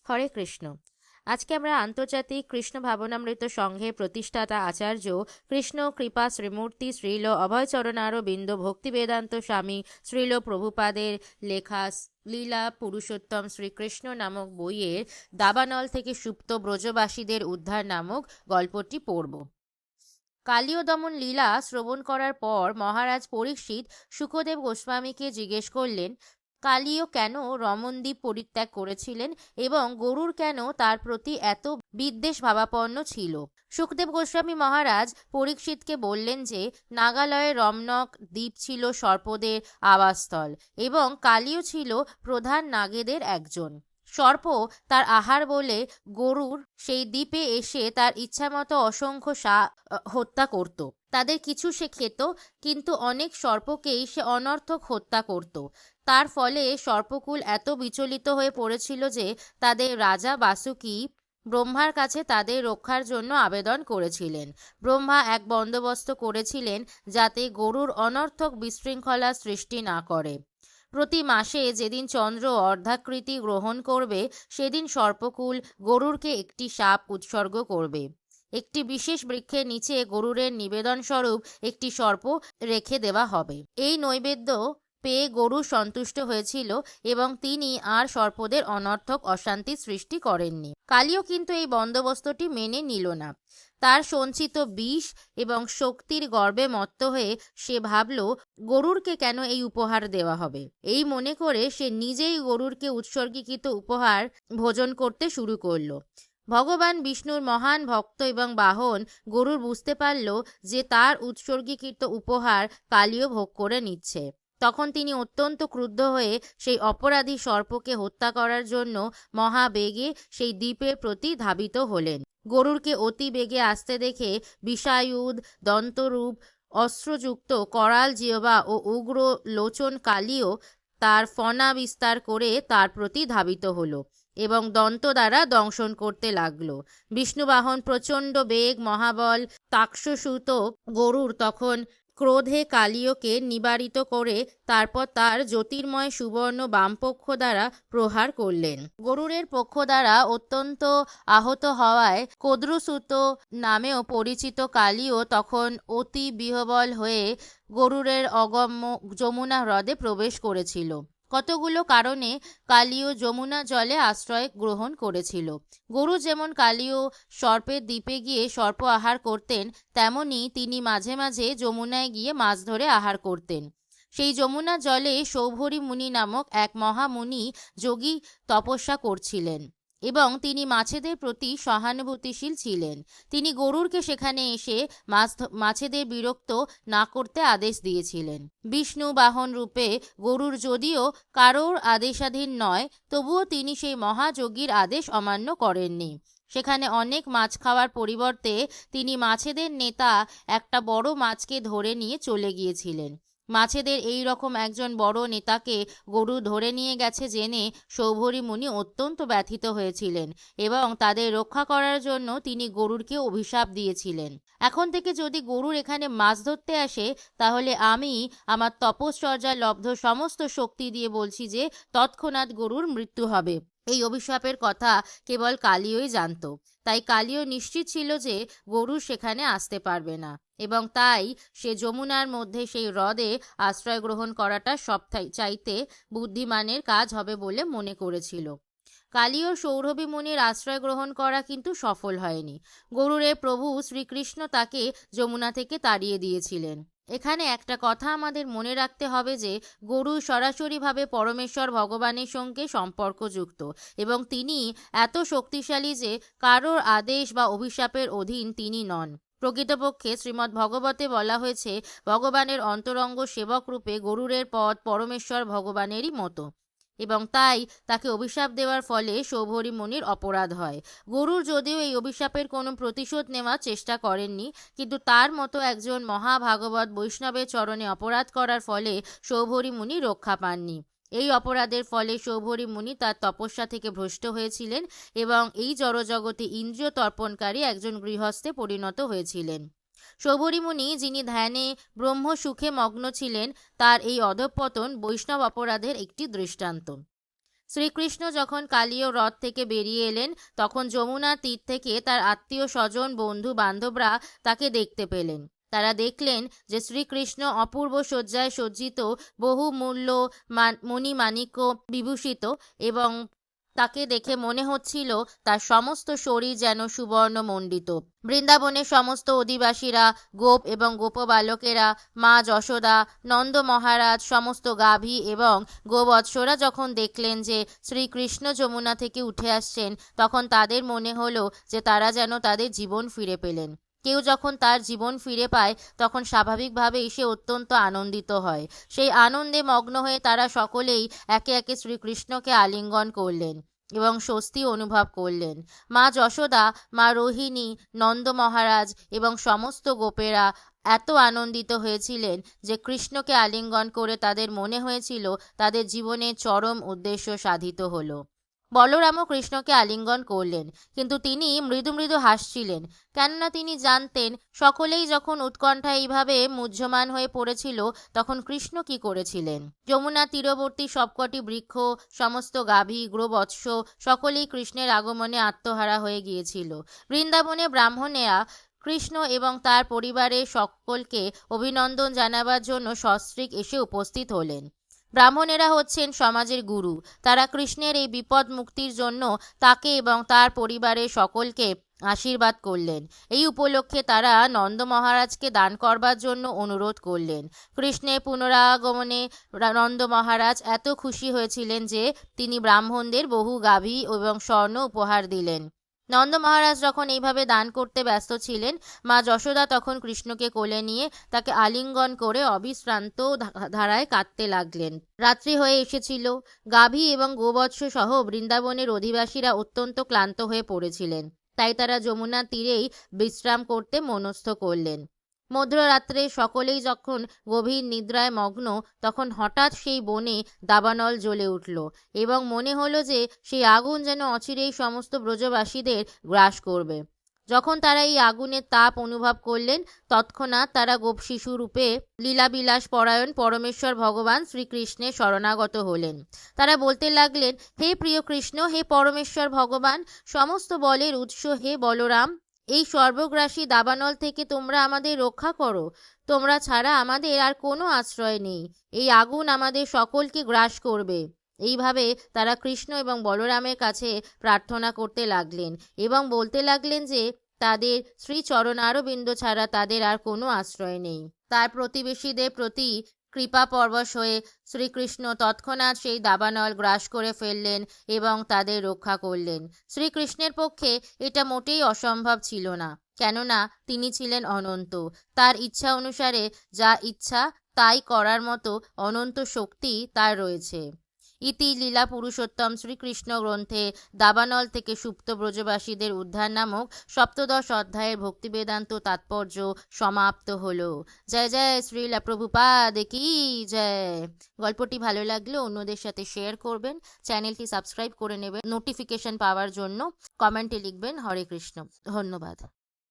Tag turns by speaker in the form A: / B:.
A: হরে কৃষ্ণ। আজকে আমরা আন্তর্জাতিক কৃষ্ণ ভাবনামৃত সংঘের প্রতিষ্ঠাতা আচার্য কৃষ্ণ কৃপা শ্রীমূর্তি শ্রীল অভয়চরণারবিন্দ ভক্তি বেদান্ত স্বামী শ্রীল প্রভুপাদের লেখা লীলা পুরুষোত্তম শ্রীকৃষ্ণ নামক বইয়ের দাবানল থেকে সুপ্ত ব্রজবাসীদের উদ্ধার নামক গল্পটি পড়ব। কালীয় দমন লীলা শ্রবণ করার পর মহারাজ পরীক্ষিত শুকদেব গোস্বামীকে জিজ্ঞেস করলেন, কালীয় কেন রমণদ্বীপ পরিত্যাগ করেছিলেন এবং গরুর কেন তার প্রতি এত বিদ্বেষ ভাবাপন্ন ছিল। শুকদেব গোস্বামী মহারাজ পরীক্ষিতকে বললেন যে নাগালয়ের রমনক দ্বীপ ছিল সর্পদের আবাসস্থল এবং কালীয় ছিল প্রধান নাগেদের একজন। সর্প তার আহার বলে গরুর সেই দ্বীপে এসে তার ইচ্ছামতো অসংখ্য হত্যা করত। তাদের কিছু সে খেত, কিন্তু অনেক সর্পকেই সে অনর্থক হত্যা করত। তার ফলে সর্পকুল এত বিচলিত হয়ে পড়েছিল যে তাদের রাজা বাসুকি ব্রহ্মার কাছে তাদের রক্ষার জন্য আবেদন করেছিলেন। ব্রহ্মা এক বন্দোবস্ত করেছিলেন যাতে গরুর অনর্থক বিশৃঙ্খলা সৃষ্টি না করে। প্রতি মাসে যেদিন চন্দ্র অর্ধাকৃতি গ্রহণ করবে সেদিন সর্পকুল গরুরকে একটি সাপ উৎসর্গ করবে। একটি বিশেষ বৃক্ষের নিচে গরুরের নিবেদন স্বরূপ একটি সর্প রেখে দেওয়া হবে। এই নৈবেদ্য পেয়ে গরু সন্তুষ্ট হয়েছিল এবং তিনি আর সর্পদের অনর্থক অশান্তি সৃষ্টি করেননি। কালীও কিন্তু এই বন্দোবস্তটি মেনে নিল না। তার সঞ্চিত বিষ এবং শক্তির গর্বে মত্ত হয়ে সে ভাবল গরুরকে কেন এই উপহার দেওয়া হবে। এই মনে করে সে নিজেই গরুরকে উৎসর্গীকৃত উপহার ভোজন করতে শুরু করল। ভগবান বিষ্ণুর মহান ভক্ত এবং বাহন গরুর বুঝতে পারল যে তার উৎসর্গীকৃত উপহার কালীয় ভোগ করে নিচ্ছে। তখন তিনি অত্যন্ত ক্রুদ্ধ হয়ে সেই অপরাধী সর্পকে হত্যা করার জন্য মহাবেগে সেই দ্বীপের প্রতি ধাবিত হলেন। গরুরকে অতি বেগে আসতে দেখে বিষায়ুধ দন্তরূপ অস্ত্রযুক্ত করাল জিহ্বা ও উগ্র লোচন কালীয় তার ফনা বিস্তার করে তার প্রতি ধাবিত হলো এবং দন্ত দ্বারা দংশন করতে লাগলো। বিষ্ণুবাহন প্রচণ্ড বেগ মহাবল তাক্ষসূত গরুর তখন ক্রোধে কালীয়কে নিবারিত করে তারপর তার জ্যোতির্ময় সুবর্ণ বামপক্ষ দ্বারা প্রহার করলেন। গরুরের পক্ষ দ্বারা অত্যন্ত আহত হওয়ায় কদ্রুসূত নামেও পরিচিত কালীয় তখন অতি বিহ্বল হয়ে গরুরের অগম্য যমুনা হ্রদে প্রবেশ করেছিল। কতগুলো কারণে কালীয় যমুনা জলে আশ্রয় গ্রহণ করেছিল। গরু যেমন কালীয় সর্পের দ্বীপে গিয়ে সর্প আহার করতেন, তেমনি তিনি মাঝে মাঝে যমুনায় গিয়ে মাছ ধরে আহার করতেন। সেই যমুনা জলে সৌভরী মুনি নামক এক মহামুনি যোগী তপস্যা করছিলেন এবং তিনি মাছেদের প্রতি সহানুভূতিশীল ছিলেন। তিনি গরুরকে সেখানে এসে মাছেদের বিরক্ত না করতে আদেশ দিয়েছিলেন। বিষ্ণু বাহন রূপে গরুর যদিও কারোর আদেশাধীন নয়, তবুও তিনি সেই মহাযোগীর আদেশ অমান্য করেননি। সেখানে অনেক মাছ খাওয়ার পরিবর্তে তিনি মাছেদের নেতা একটা বড় মাছকে ধরে নিয়ে চলে গিয়েছিলেন। মাছেদের এই রকম একজন বড় নেতাকে গরু ধরে নিয়ে গেছে জেনে সৌভরী মুনি অত্যন্ত ব্যথিত হয়েছিলেন এবং তাদের রক্ষা করার জন্য তিনি গরুরকে অভিশাপ দিয়েছিলেন। এখন থেকে যদি গরুর এখানে মাছ ধরতে আসে, তাহলে আমি আমার তপশ্চর্যায় লব্ধ সমস্ত শক্তি দিয়ে বলছি যে তৎক্ষণাৎ গরুর মৃত্যু হবে। এই অভিশাপের কথা কেবল কালীয়ই জানত। তাই কালীয় নিশ্চিত ছিল যে গরু সেখানে আসতে পারবে না এবং তাই সে যমুনার মধ্যে সেই হ্রদে আশ্রয় গ্রহণ করাটা সব চাইতে বুদ্ধিমানের কাজ হবে বলে মনে করেছিল। কালীয় সৌরভী মুনির আশ্রয় গ্রহণ করা কিন্তু সফল হয়নি। গরুরের প্রভু শ্রীকৃষ্ণ তাকে যমুনা থেকে তাড়িয়ে দিয়েছিলেন। এখানে একটা কথা আমাদের মনে রাখতে হবে যে গরু সরাসরিভাবে পরমেশ্বর ভগবানের সঙ্গে সম্পর্কযুক্ত এবং তিনি এত শক্তিশালী যে কারোর আদেশ বা অভিশাপের অধীন তিনি নন। প্রকৃতপক্ষে শ্রীমদ্ ভগবতে বলা হয়েছে ভগবানের অন্তরঙ্গ সেবক রূপে গরুরের পদ পরমেশ্বর ভগবানেরই মতো এবং তাই তাকে অভিশাপ দেওয়ার ফলে সৌভরী মুনির অপরাধ হয়। গরুর যদিও এই অভিশাপের কোনো প্রতিশোধ নেওয়ার চেষ্টা করেননি, কিন্তু তার মতো একজন মহাভাগবত বৈষ্ণবের চরণে অপরাধ করার ফলে সৌভরী মুনি রক্ষা পাননি। এই অপরাধের ফলে সৌভরী মুনি তার তপস্যা থেকে ভ্রষ্ট হয়েছিলেন এবং এই জড়জগতে ইন্দ্রিয় তর্পণকারী একজন গৃহস্থে পরিণত হয়েছিলেন। সৌভরী মুনি যিনি ধ্যানে ব্রহ্ম সুখে মগ্ন ছিলেন, তার এই অধঃপতন বৈষ্ণব অপরাধের একটি দৃষ্টান্ত। শ্রীকৃষ্ণ যখন কালীয় হ্রদ থেকে বেরিয়ে এলেন তখন যমুনার তীর থেকে তার আত্মীয় স্বজন বন্ধু বান্ধবরা তাকে দেখতে পেলেন। তারা দেখলেন যে শ্রীকৃষ্ণ অপূর্ব সজ্জায় সজ্জিত, বহু মূল্য মণিমাণিক্য বিভূষিত, এবং তাকে দেখে মনে হচ্ছিল তার সমস্ত শরীর যেন সুবর্ণমণ্ডিত। বৃন্দাবনের সমস্ত অধিবাসীরা, গোপ এবং গোপবালকেরা, মা যশোদা, নন্দ মহারাজ, সমস্ত গাভী এবং গোবৎসরা যখন দেখলেন যে শ্রীকৃষ্ণ যমুনা থেকে উঠে আসছেন, তখন তাদের মনে হলো যে তারা যেন তাদের জীবন ফিরে পেলেন। কেউ যখন তার জীবন ফিরে পায় তখন স্বাভাবিকভাবেই সে অত্যন্ত আনন্দিত হয়। সেই আনন্দে মগ্ন হয়ে তারা সকলেই একে একে শ্রীকৃষ্ণকে আলিঙ্গন করলেন এবং স্বস্তি অনুভব করলেন। মা যশোদা, মা রোহিণী, নন্দ মহারাজ এবং সমস্ত গোপেরা এত আনন্দিত হয়েছিলেন যে কৃষ্ণকে আলিঙ্গন করে তাদের মনে হয়েছিল তাদের জীবনের চরম উদ্দেশ্য সাধিত হলো। বলরামও কৃষ্ণকে আলিঙ্গন করলেন, কিন্তু তিনি মৃদু মৃদু হাসছিলেন, কেননা তিনি জানতেন সকলেই যখন উৎকণ্ঠায় এইভাবে মুহ্যমান হয়ে পড়েছিল তখন কৃষ্ণ কি করেছিলেন। যমুনার তীরবর্তী সবকটি বৃক্ষ, সমস্ত গাভী, গোবৎস সকলেই কৃষ্ণের আগমনে আত্মহারা হয়ে গিয়েছিল। বৃন্দাবনে ব্রাহ্মণেরা কৃষ্ণ এবং তার পরিবারের সকলকে অভিনন্দন জানাবার জন্য সস্ত্রীক এসে উপস্থিত হলেন। ব্রাহ্মণেরা হচ্ছেন সমাজের গুরু। তারা কৃষ্ণের এই বিপদ মুক্তির জন্য তাকে এবং তার পরিবারের সকলকে আশীর্বাদ করলেন। এই উপলক্ষে তারা নন্দ মহারাজকে দান করবার জন্য অনুরোধ করলেন। কৃষ্ণের পুনরাগমনে নন্দ মহারাজ এত খুশি হয়েছিলেন যে তিনি ব্রাহ্মণদের বহু গাভী এবং স্বর্ণ উপহার দিলেন। নন্দ মহারাজ যখন এইভাবে দান করতে ব্যস্ত ছিলেন, মা যশোদা তখন কৃষ্ণকে কোলে নিয়ে তাকে আলিঙ্গন করে অবিশ্রান্ত ধারায় কাঁদতে লাগলেন। রাত্রি হয়ে এসেছিল। গাভী এবং গোবৎস সহ বৃন্দাবনের অধিবাসীরা অত্যন্ত ক্লান্ত হয়ে পড়েছিলেন, তাই তারা যমুনার তীরেই বিশ্রাম করতে মনস্থ করলেন। মধ্যরাত্রে সকলেই যখন গভীর নিদ্রায় মগ্ন, তখন হঠাৎ সেই বনে দাবানল জ্বলে উঠল এবং মনে হলো যে সেই আগুন যেন অচিরেই সমস্ত ব্রজবাসীদের গ্রাস করবে। যখন তারা এই আগুনের তাপ অনুভব করলেন, তৎক্ষণাৎ তারা গোপ শিশু রূপে লীলাবিলাস পরায়ণ পরমেশ্বর ভগবান শ্রীকৃষ্ণের শরণাগত হলেন। তারা বলতে লাগলেন, হে প্রিয় কৃষ্ণ, হে পরমেশ্বর ভগবান, সমস্ত বলের উৎস হে বলরাম, এই সর্বগ্রাসী দাবানল থেকে তোমরা আমাদের রক্ষা করো। তোমরা ছাড়া আমাদের আর কোনো আশ্রয় নেই। এই আগুন আমাদের সকলকে গ্রাস করবে। এইভাবে তারা কৃষ্ণ এবং বলরামের কাছে প্রার্থনা করতে লাগলেন এবং বলতে লাগলেন যে তাদের শ্রীচরণারবিন্দ ছাড়া তাদের আর কোনো আশ্রয় নেই। তার প্রতিবেশীদের প্রতি কৃপা পরবশ হয়ে শ্রীকৃষ্ণ তৎক্ষণাৎ সেই দাবানল গ্রাস করে ফেললেন এবং তাদের রক্ষা করলেন। শ্রীকৃষ্ণের পক্ষে এটা মোটেই অসম্ভব ছিল না, কেননা তিনি ছিলেন অনন্ত। তার ইচ্ছা অনুসারে যা ইচ্ছা তাই করার মতো অনন্ত শক্তি তার রয়েছে। ইতি লীলা পুরুষোত্তম শ্রীকৃষ্ণ গ্রন্থে দাবানল থেকে সুপ্ত ব্রজবাসীদের উদ্ধার নামক ৭ম অধ্যায়ের ভক্তিবেদান্ত তাৎপর্য সমাপ্ত হলো। জয় জয় শ্রীলা প্রভুপাদ কি জয়। গল্পটি ভালো লাগলে অন্যদের সাথে শেয়ার করবেন, চ্যানেলটি সাবস্ক্রাইব করে নেবেন নোটিফিকেশন পাওয়ার জন্য, কমেন্টে লিখবেন হরে কৃষ্ণ। ধন্যবাদ।